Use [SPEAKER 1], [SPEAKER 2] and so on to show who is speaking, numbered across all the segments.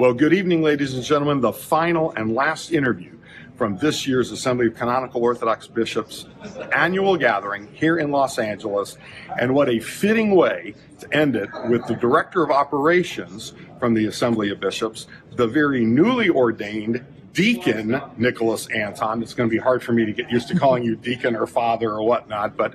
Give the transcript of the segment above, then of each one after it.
[SPEAKER 1] Well, good evening, ladies and gentlemen. The final and last interview from this year's Assembly of Canonical Orthodox Bishops annual gathering here in Los Angeles. And what a fitting way to end it with the Director of Operations from the Assembly of Bishops, the very newly ordained Deacon Nicholas Anton. It's going to be hard for me to get used to calling you Deacon or Father or whatnot, but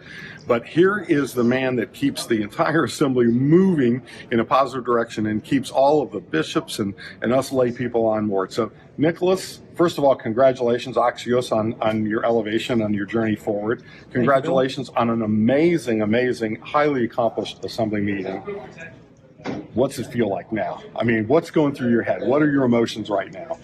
[SPEAKER 1] here is the man that keeps the entire assembly moving in a positive direction and keeps all of the bishops and us lay people on board. So, Nicholas, first of all, congratulations, Axios, on your elevation, on your journey forward. Congratulations on an amazing, highly accomplished assembly meeting. What's it feel like now? I mean, what's going through your head? What are your emotions right now?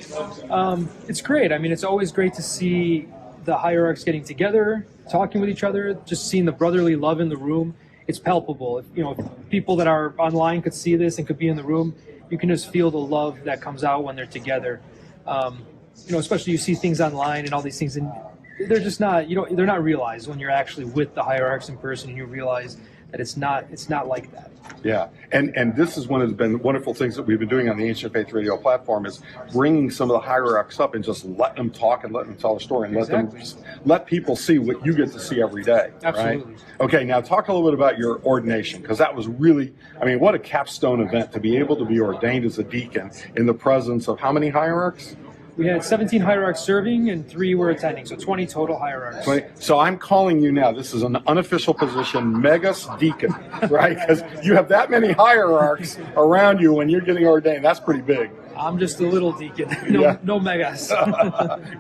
[SPEAKER 2] It's great. I mean, it's always great to see the hierarchs getting together, talking with each other, just seeing the brotherly love in the room. It's palpable. If people that are online could see this and could be in the room, you can just feel the love that comes out when they're together. Especially you see things online and all these things, and they're just not, they're not realized when you're actually with the hierarchs in person, and you realize that it's not like that.
[SPEAKER 1] Yeah, and this is one of the wonderful things that we've been doing on the Ancient Faith Radio platform, is bringing some of the hierarchs up and just let them talk and let them tell a story and let people see what you get to see every day.
[SPEAKER 2] Absolutely.
[SPEAKER 1] Right? Okay, now talk a little bit about your ordination, because that was really, what a capstone event to be able to be ordained as a deacon in the presence of how many hierarchs?
[SPEAKER 2] We had 17 hierarchs serving and 3 were attending, so 20 total hierarchs.
[SPEAKER 1] So I'm calling you now, this is an unofficial position, Megas Deacon, right? Because you have that many hierarchs around you when you're getting ordained. That's pretty big.
[SPEAKER 2] I'm just a little deacon, no megas.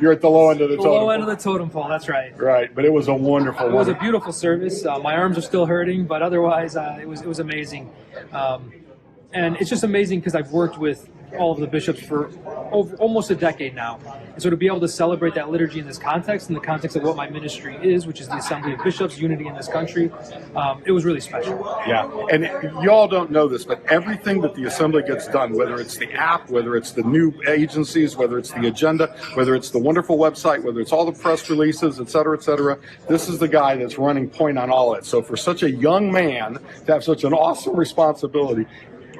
[SPEAKER 1] You're at the low end of the totem pole.
[SPEAKER 2] Low end of the totem pole, that's right.
[SPEAKER 1] Right, but it was a wonderful
[SPEAKER 2] It was a beautiful service. My arms are still hurting, but otherwise it was amazing. And it's just amazing because I've worked with all of the bishops for almost a decade now. And so to be able to celebrate that liturgy in this context, in the context of what my ministry is, which is the Assembly of Bishops, unity in this country, it was really special.
[SPEAKER 1] Yeah, and you all don't know this, but everything that the Assembly gets done, whether it's the app, whether it's the new agencies, whether it's the agenda, whether it's the wonderful website, whether it's all the press releases, et cetera, this is the guy that's running point on all it. So for such a young man to have such an awesome responsibility.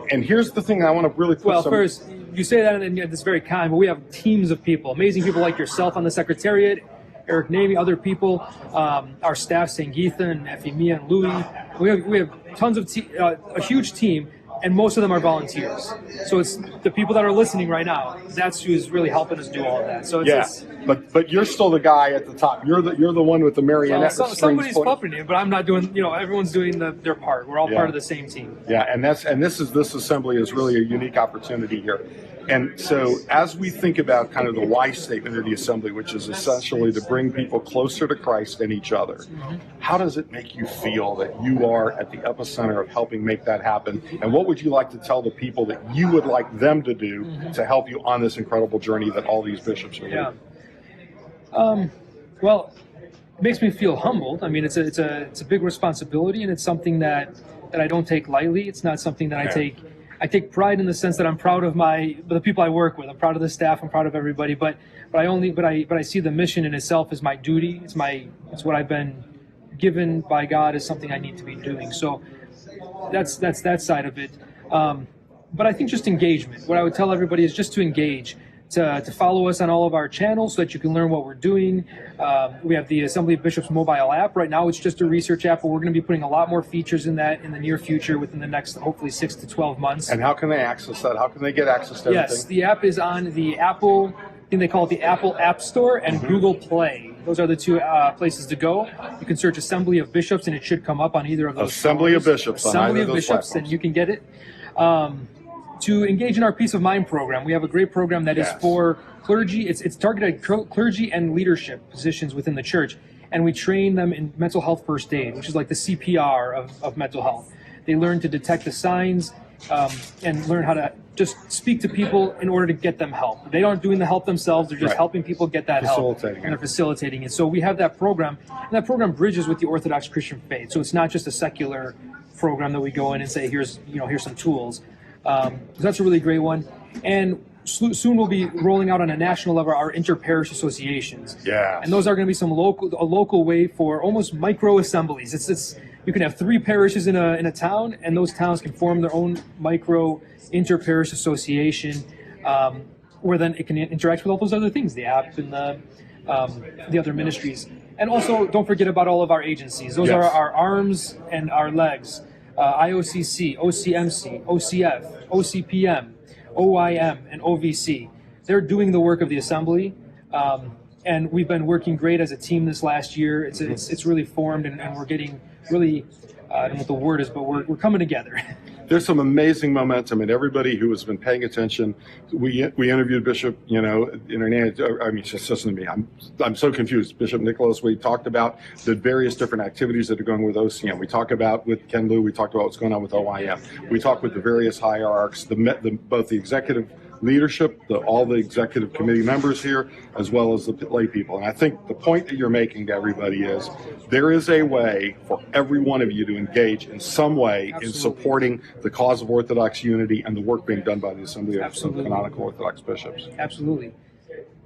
[SPEAKER 1] And here's the thing I want to really put
[SPEAKER 2] first, you say that and it's very kind, but we have teams of people, amazing people like yourself on the Secretariat, Eric Namey, other people, our staff, Sangeetha and Ephemia and Louis. We have tons of a huge team, and most of them are volunteers. So it's the people that are listening right now. That's who's really helping us do all of that. So
[SPEAKER 1] but you're still the guy at the top. You're the one with the marionette.
[SPEAKER 2] Well, somebody's puppeting, but I'm not doing. Everyone's doing their part. We're all part of the same team.
[SPEAKER 1] Yeah, and this assembly is really a unique opportunity here. And so as we think about kind of the why statement of the assembly, which is essentially to bring people closer to Christ and each other, how does it make you feel that you are at the epicenter of helping make that happen? And what would you like to tell the people that you would like them to do to help you on this incredible journey that all these bishops are leading?
[SPEAKER 2] Well, it makes me feel humbled. I mean, it's a big responsibility, and it's something that I don't take lightly. It's not something that I take pride in the sense that I'm proud of the people I work with. I'm proud of the staff. I'm proud of everybody. But I see the mission in itself as my duty. It's what I've been given by God as something I need to be doing. So that's that side of it. But I think just engagement. What I would tell everybody is just to engage. To follow us on all of our channels so that you can learn what we're doing. We have the Assembly of Bishops mobile app. Right now it's just a research app, but we're going to be putting a lot more features in that in the near future within the next, hopefully, 6 to 12 months.
[SPEAKER 1] And how can they access that? How can they get access to everything?
[SPEAKER 2] Yes, the app is on the Apple, I think they call it the Apple App Store, and Google Play. Those are the two places to go. You can search Assembly of Bishops, and it should come up on either of those.
[SPEAKER 1] Assembly of Bishops.
[SPEAKER 2] Assembly of Bishops, and you can get it. To engage in our Peace of Mind program. We have a great program that is for clergy. It's targeted at clergy and leadership positions within the church. And we train them in mental health first aid, which is like the CPR of mental health. They learn to detect the signs and learn how to just speak to people in order to get them help. They aren't doing the help themselves. They're just helping people get that help. And they're facilitating it. So we have that program. And that program bridges with the Orthodox Christian faith. So it's not just a secular program that we go in and say, here's some tools. So that's a really great one. And soon we'll be rolling out on a national level our inter-parish associations.
[SPEAKER 1] Yeah.
[SPEAKER 2] And those are going to be a local way for almost micro assemblies. It's you can have 3 parishes in a town, and those towns can form their own micro inter-parish association. where then it can interact with all those other things, the app and the other ministries. And also, don't forget about all of our agencies. Those are our arms and our legs. IOCC, OCMC, OCF, OCPM, OIM, and OVC. They're doing the work of the assembly, and we've been working great as a team this last year. It's really formed, and we're getting really, I don't know what the word is, but we're coming together.
[SPEAKER 1] There's some amazing momentum, and everybody who has been paying attention. We interviewed Bishop, just listen to me. I'm so confused. Bishop Nicholas. We talked about the various different activities that are going with OCM. We talked about with Ken Liu. We talked about what's going on with OIM. We talked with the various hierarchs, both the executive leadership, all the executive committee members here, as well as the lay people. And I think the point that you're making to everybody is there is a way for every one of you to engage in some way in supporting the cause of Orthodox unity and the work being done by the Assembly of Canonical Orthodox Bishops.
[SPEAKER 2] Absolutely.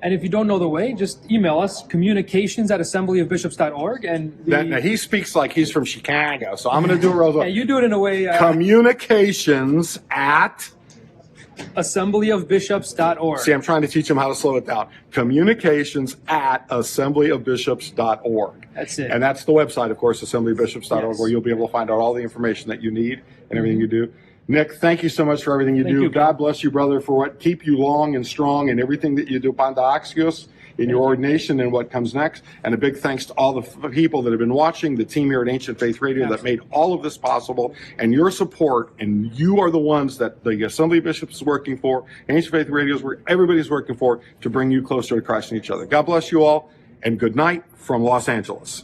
[SPEAKER 2] And if you don't know the way, just email us, communications@assemblyofbishops.org. And
[SPEAKER 1] now he speaks like he's from Chicago, so I'm going to do it real well.
[SPEAKER 2] Yeah, you do it in a way.
[SPEAKER 1] Communications at
[SPEAKER 2] assemblyofbishops.org.
[SPEAKER 1] See, I'm trying to teach them how to slow it down. Communications at assemblyofbishops.org.
[SPEAKER 2] That's it.
[SPEAKER 1] And that's the website, of course, assemblyofbishops.org,
[SPEAKER 2] Yes.
[SPEAKER 1] where you'll be able to find out all the information that you need and everything you do. Nick, thank you so much for everything you do.
[SPEAKER 2] You.
[SPEAKER 1] God bless you, brother, for what keep you long and strong in everything that you do. Panda Axios in your ordination and what comes next. And a big thanks to all the people that have been watching, the team here at Ancient Faith Radio that made all of this possible, and your support. And you are the ones that the Assembly of Bishops is working for, Ancient Faith Radio is where everybody's working for, to bring you closer to Christ and each other. God bless you all, and good night from Los Angeles.